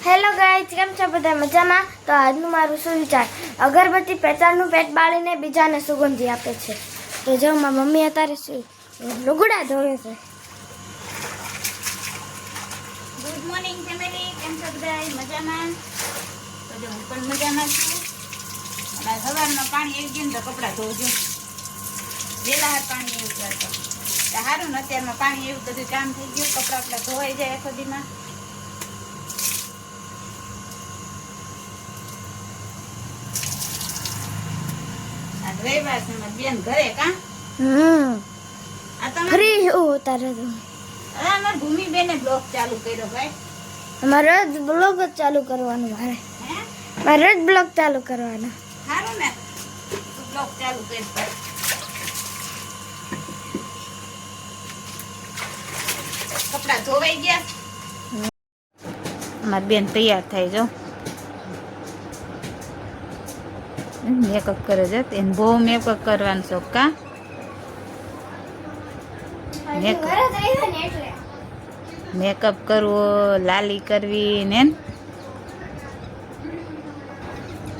Hello guys, કેમ છો બધા મજામાં? તો આજનું મારું સુવિચાર, અગરબત્તી પેચાળનું પેટ બાળીને બીજાને સુગંધી આપે છે. તો જો મારી મમ્મી અત્યારે લુગડા ધોવે છે. ગુડ મોર્નિંગ ફેમિલી, કેમ છો બધા મજામાં? તો જો હું પણ મજામાં છું. અને સવારમાં પાણી આવી ગયું તો કપડાં ધોજો. વેલા હાથ પાણી એવું કરતો સારું ને, અત્યારમાં પાણી એવું બધું કામ થઈ ગયું, કપડાં આપણા ધોવાઈ જાય આખો દીમાં. રવિવાર છે બેન ઘરે કા આ તમે ફ્રી હું તારે તો અમાર ભૂમિ બેને બ્લોગ ચાલુ કર્યો ભાઈ. અમારે રોજ બ્લોગ જ ચાલુ કરવાનો. મારે રોજ બ્લોગ ચાલુ કરવાનો. સારું ને, બ્લોગ ચાલુ કરી કપડા ધોવાઈ ગયા. અમારી બેન તૈયાર થાય જો, મેકઅપ કરે છે. એને બહુ મેકઅપ કરવાનો શોખ કા? મેકઅપ કરવો, લાલી કરવી ને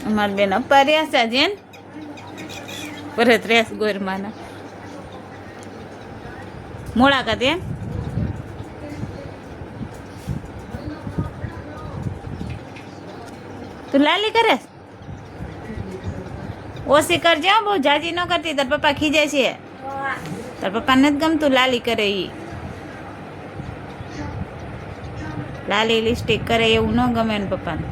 અમારી બેન અપ્પા રહ્યા છે જેન પરત રેસ ગોરમાના મોડા કાતે તું લાલી કરે ઓછી કરજે, બહુ જાજી ન કરતી. તાર પપ્પા ખીજાય છે. તાર પપ્પા નથી ગમતું લાલી કરે. ઈ લાલી લિપસ્ટિક કરે એવું ન ગમે ને પપ્પાને.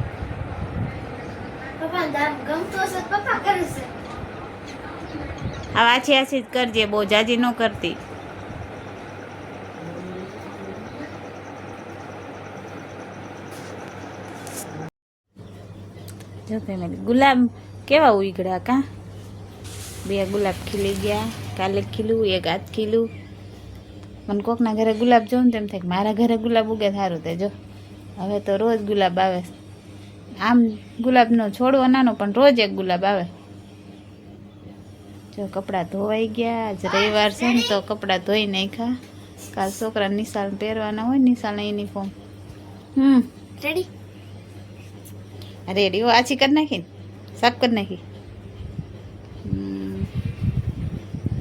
આ આછી આછી જ કરજે, બહુ જાજી ન કરતી. જો ફેમિલી, ગુલાબ કેવા ઉગડ્યા કા? 2 ગુલાબ ખીલી ગયા. કાલે ખીલું, એક આજ ખીલું. મને કોકના ઘરે ગુલાબ જોઉં ને તેમ થાય કે મારા ઘરે ગુલાબ ઉગે સારું. તે જો હવે તો રોજ ગુલાબ આવે. આમ ગુલાબનો છોડવો નાનો પણ રોજ એક ગુલાબ આવે. જો કપડાં ધોવાઈ ગયા. આજ રવિવાર છે ને તો કપડાં ધોઈ નાખ્યા. કાલ છોકરા નિશાળ પહેરવાના હોય, નિશાળના યુનિફોર્મ. રેડી રેડી હો, આછી કરી નાખી, સાફ કરી નાખી.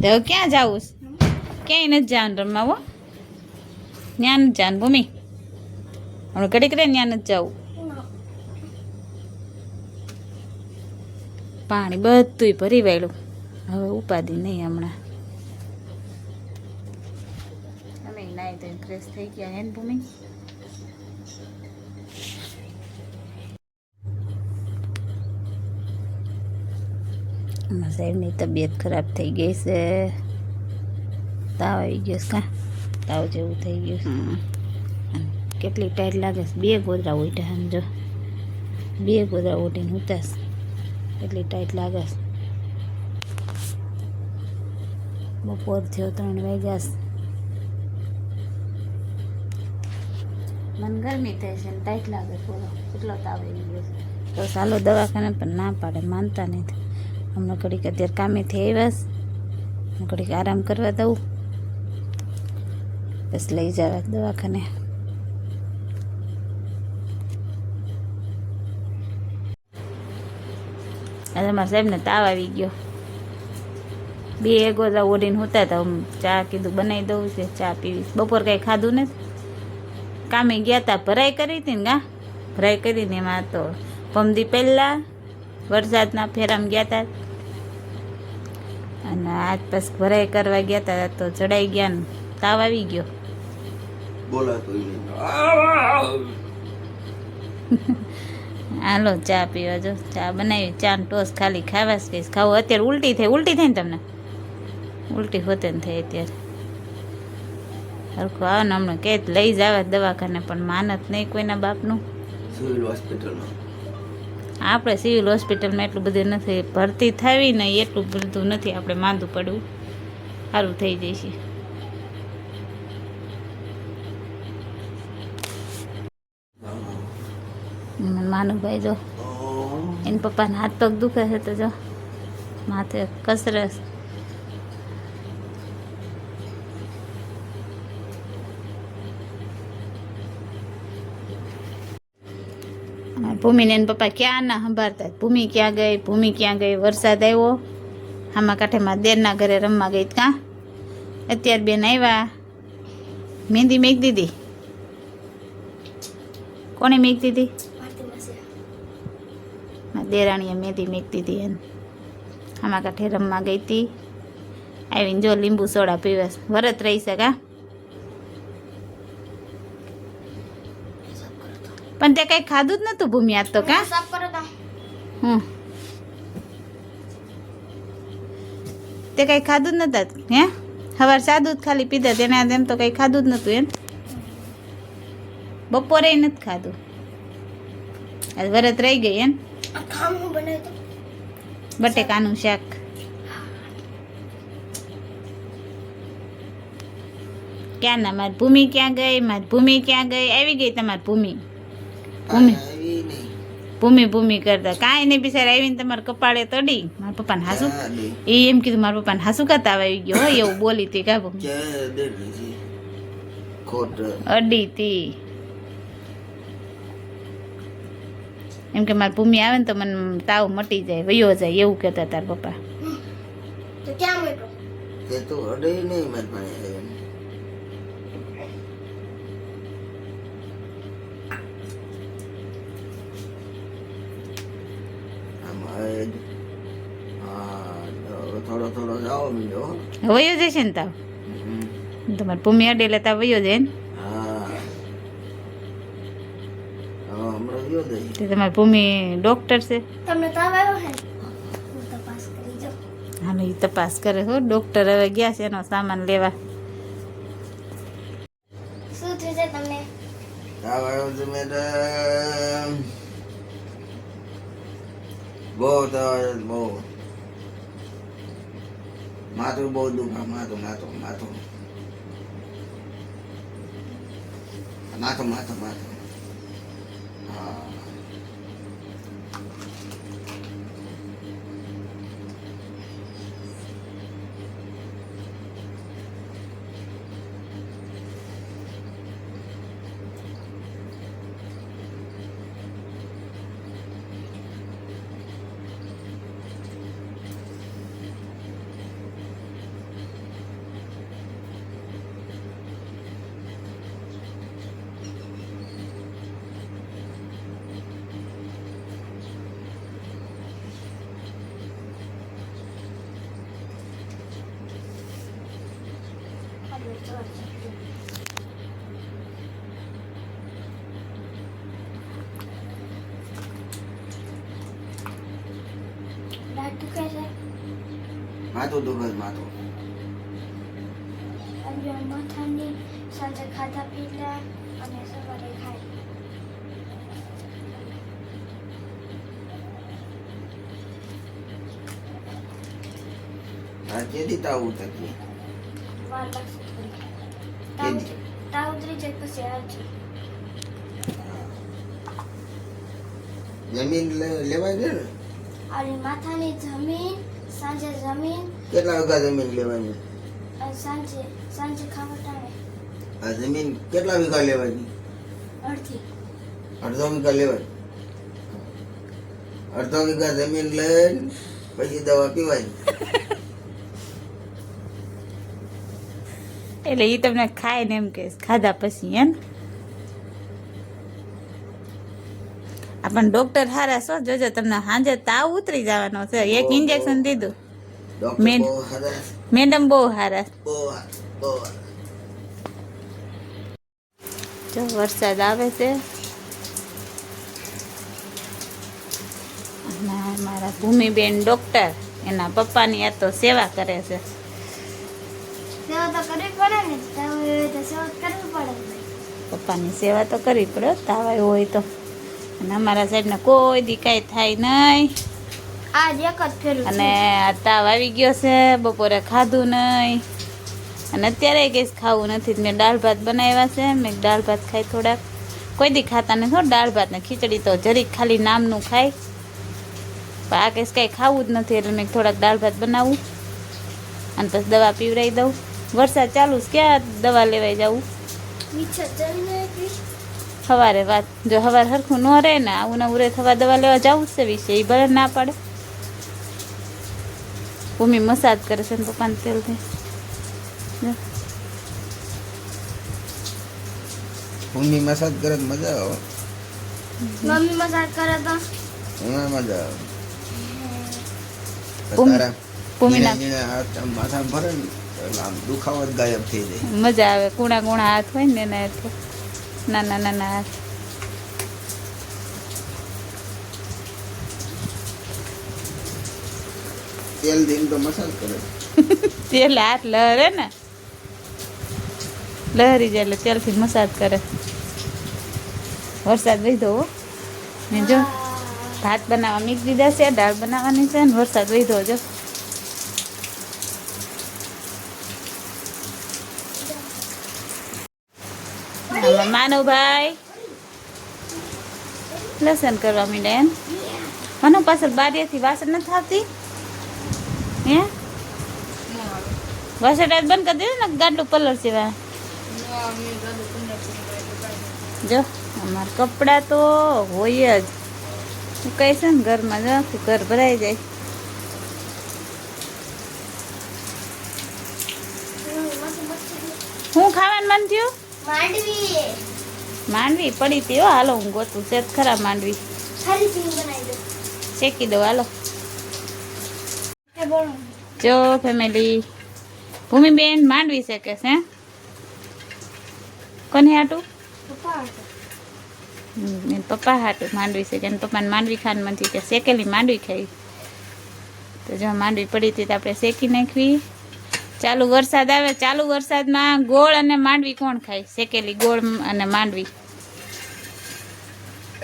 તો ક્યાં જાવું? ક્યાંય નથી જવાનું રમવા હો. ત્યાં નથી જવાનું ભૂમિ. હમણાં ઘડીક રહે ત્યાં નથી જવું. પાણી બધું ભરી વાળ્યું, હવે ઉપાધિ નહીં હમણાં. અમે નાઈ તો ફ્રેશ થઈ ગયા હે ને ભૂમિ? સાહેબની તબિયત ખરાબ થઈ ગઈ છે. તાવ આવી ગયો કા? તાવ જેવું થઈ ગયું. કેટલી ટાઈટ લાગે છે. 2 ગોદરા ઉઠ્યા સમજો, 2 ગોદરા ઉઠીને ઉતાસ. એટલી ટાઈટ લાગે છે. બપોર થયો 3 વાગ્યા છે. મને ગરમી થાય છે ને ટાઈટ લાગે. બોલો કેટલો તાવ આવી ગયો છે. તો ચાલો દવાખાને, પણ ના પાડે, માનતા નથી. હમણાં ઘડીક અત્યારે કામેથી આવ્યા, ઘડીક આરામ કરવા દઉં, બસ લઈ જવા દવાખાને. આજે મારા સાહેબને તાવ આવી ગયો. 2 ગોદરા ઓઢીને હોતા હતા. ચા કીધું બનાવી દઉં છે, ચા પીવીશ. બપોર કંઈ ખાધું નથી. કામે ગયા હતા, ભરાઈ કરી હતી ને ભરાઈ કરીને એમાં તો પમદી પહેલાં વરસાદના ફેરામાં ગયા હતા. અને આજ પછી ભરાઈ કરવા ગયા હતા તો ચડાઈ ગયા ને તાવ આવી ગયો. હાલો ચા પીવા. જો ચા બનાવી, ચા ને ટોસ ખાલી ખાવા જ કહીશ. ખાવું અત્યારે ઉલટી થાય ને તમને? ઉલટી હોતે ને થાય અત્યારે. હરખું આવો ને હમણાં કે લઈ જાવે દવાખાને, પણ માનત નહીં કોઈના બાપનું. આપણે સિવિલ હોસ્પિટલમાં એટલું બધું નથી ભરતી થવી ને, એટલું બધું નથી આપણે માંદું પડવું. સારું થઈ જશે. માનુભાઈ જો એને પપ્પાના હાથ પગ દુખે છે તો જો માથે કસરસ. અમારા ભૂમિને એના પપ્પા ક્યાં ના સંભાળતા ભૂમિ ક્યાં ગઈ વરસાદ આવ્યો આમાં કાંઠેમાં દેરના ઘરે રમવા ગઈ કાં અત્યારે બેન આવ્યા મહેંદી મેક દીધી કોણે મેક દીધી મારી દેરાણીએ મહેંદી મેક દીધી એને આમાં કાંઠે રમવા ગઈ હતી આવીને જો લીંબુ સોડા પીવે વરત રહી શકે પણ તે કઈ ખાધું જ નતું ભૂમિ આજ તો કા સાફ કરો તો તે કઈ ખાધું જ નતા હે સવાર સાદું જ ખાલી પીધા તેને એમ તો કઈ ખાધું જ નતું એમ બપોરે નથી ખાધું આજ વરત રહી ગઈ એમ ખાવાનું બનાવ્યું તો બટેકાનું શાક ક્યાં ના મારી ભૂમિ ક્યાં ગઈ આવી ગઈ તમારી ભૂમિ કરતા કાંઈ નહીં બિચાર આવીને તમારા કપાળે તડી મારા પપ્પાને હાસુ એ એમ કીધું મારા પપ્પાને હાસુ કરતા આવી ગયો હો એવું બોલી તી કા ભૂમિ અડી તી એમ કે મારી ભૂમિ આવે ને તો મને તાવ મટી જાય વયો જાય એવું કહેતા તારા પપ્પા તો ક્યાં મોકલો તે તો અડે નહીં મારી પાસે થોડો જાઓ મીડો વયો જશે ને તાવ તમારી ભૂમિ અડે એટલે તાવ વયો જાય ને હમણાં ગયો દઈ તે તમારી ભૂમિ ડોક્ટર છે તમને તાવ આવ્યો હે હું તપાસ કરી જાઉં હાલો એ તપાસ કરે હો ડોક્ટર હવે ગયા છે એનો સામાન લેવા શું થયું છે તમને તાવ આવ્યો છે મેડમ બહુ તાવ આવ્યો બહુ માથું બહુ દુખા માથું હા દાંત દુખે છે માથું દુખે માથું અને માથાની સાંજે ખાધા પીધા અને સવારે ખાય આ કેદી તાવ ઉતરતી વાર લાગશે થોડી. કેદી તાવ ઉતરી જાય પછી આવજો જમીન લેવાય છે ને અને માથાની જમીન સાંજે જમીન કેટલા વીઘા જમીન લેવાની અને સાંજે ખાવટાવે આ જમીન કેટલા વીઘા લેવાની અડધી અડધો વીઘા લેવાની અડધો વીઘા જમીન લઈને પછી દવા પીવાની એટલે એ તમને ખાય ને એમ કે ખાધા પછી એમ આપણ ડોક્ટર હારા છો જોજો તમને સાંજે તાવ ઉતરી જવાનો છે એક ઇન્જેક્શન દીધું ડોક્ટર મેન- બહુ સારા મેડમ બહુ હારા બહુ સારા. જો વરસાદ આવે છે અને મારા ભૂમિબેન ડોક્ટર એના પપ્પાની આ તો સેવા કરે છે સેવા તો કરવી પડે ને તાવ હોય તો સેવા કરવી પડે પપ્પાની સેવા તો કરવી પડે હો, તાવ આવ્યો હોય તો અને અમારા સાઈડને કોઈ દી કાંઈ થાય નહીં આજ એક જ ફેરું અને આ તાવ આવી ગયો છે બપોરે ખાધું નહીં અને અત્યારે કંઈ ખાવું નથી મેં દાળ ભાત બનાવ્યા છે મેં દાળ ભાત ખાઈ થોડાક કોઈ દી ખાતા નથી હો દાળ ભાત ને ખીચડી તો જરીક ખાલી નામનું ખાય પણ આ કેસ કાંઈ ખાવું જ નથી એટલે મેં થોડાક દાળ ભાત બનાવું અને પછી દવા પીવડાવી દઉં વરસાદ ચાલુ છે ક્યાં દવા લેવાઈ જવું મીઠા જઈને સવારે વાત જો સવાર સરખું ન રહે ને આવું નવું રે થવા દવા લેવા જવું જ છે વિશે એ ભલે ના પાડે. ભૂમિ મસાજ કરે છે ને પપ્પાને તેલથી. ભૂમિ મસાજ કરે તો મજા આવે. મમ્મી મસાજ કરે તો એમાં મજા આવે. ભૂમિ- તારા ભૂમિના ધીરે હાથ આમ માથામાં ભરે ને એટલે આમ દુખાવો જ ગાયબ થઈ જાય. મજા આવે કુણા કુણા હાથ હોય ને એના હાથે નાના નાના હાથ. તેલ દઈને તો મસાજ કરે. તેલ હાથ લહરે ને લહરી જાય એટલે તેલથી મસાજ કરે. વરસાદ વધ્યો હો ને જો ભાત બનાવવા મીક દીધા છે દાળ બનાવવાની છે ને વરસાદ વધ્યો જો. આમાં માનવભાઈ લસણ કરવા માંડ્યા એમ. મને પાછળ બારીએથી વાસણ નથી આવતી હે વાસણ આજ બંધ કરી દીધું ને ગાડલું પલર સિવાય. જો અમારા કપડાં તો હોય જ હું કહે છે ને ઘરમાં જો આખું ઘર ભરાઈ જાય. હું ખાવાનું મન થયું માંડવી માંડવી પડી હતી હો. હાલો હું ગોતું છે જ ખરા માંડવી ફરીથી બનાવી દો. શેકી દો હાલો. કે બોલો જો ફેમિલી ભૂમિબેન માંડવી શેકે છે. કોને હાટું? પપ્પા એન પપ્પા હાટું માંડવી શેકે. એને પપ્પાને માંડવી ખાન મન થયું કે શેકેલી માંડવી ખાઈ. તો જો માંડવી પડી હતી તો આપણે શેકી નાખવી. ચાલુ વરસાદ આવે ચાલુ વરસાદમાં ગોળ અને માંડવી કોણ ખાય? શેકેલી ગોળ અને માંડવી.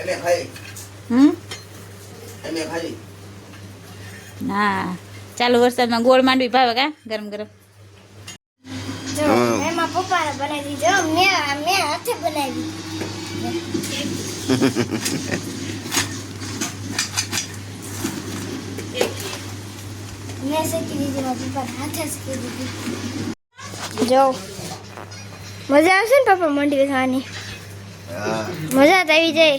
એને ખાઈ એને ખાઈ. હા ચાલુ વરસાદમાં ગોળ માંડવી ભાવે કા ગરમ ગરમ. જો એમાં પપ્પાને બનાવી દીધો મેં હાથે બનાવી. મેં શેકી દીધી મારા પપ્પાને હાથે શેકી દીધી. જો મજા આવશે ને પપ્પા માંડવી ખાવાની. હા મજા જ આવી જાય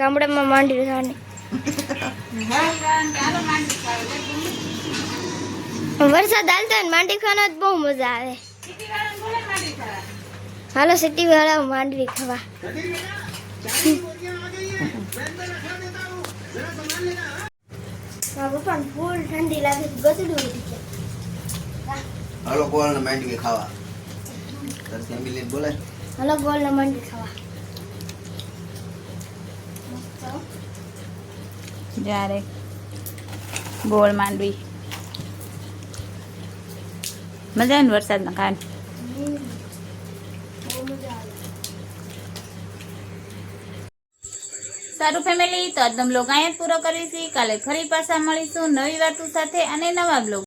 ગામડામાં માંડવી ખાવાની. વરસાદ હાલતો હોય ને માંડવી ખાવાનો બહુ મજા આવે. હાલો સિટી વાળા માંડવી ખાવા. પપ્પાને ફૂલ ઠંડી લાગે ગતડું ઉડી જાય. હાલો કોળ ને માંડવી ખાવા. તાર ફેમિલી બોલાય. હાલો ગોળ ને માંડવી ખાવા. જ્યારે ગોળ માંડવી મજા આવે ને વરસાદમાં ખાવાની. બહુ મજા આવે. સારું ફેમિલી તો આજનો બ્લોગ અહીંયા જ પૂરો કરીશું. કાલે ફરી પાછા મળીશું નવી વાતો સાથે અને નવા બ્લોગ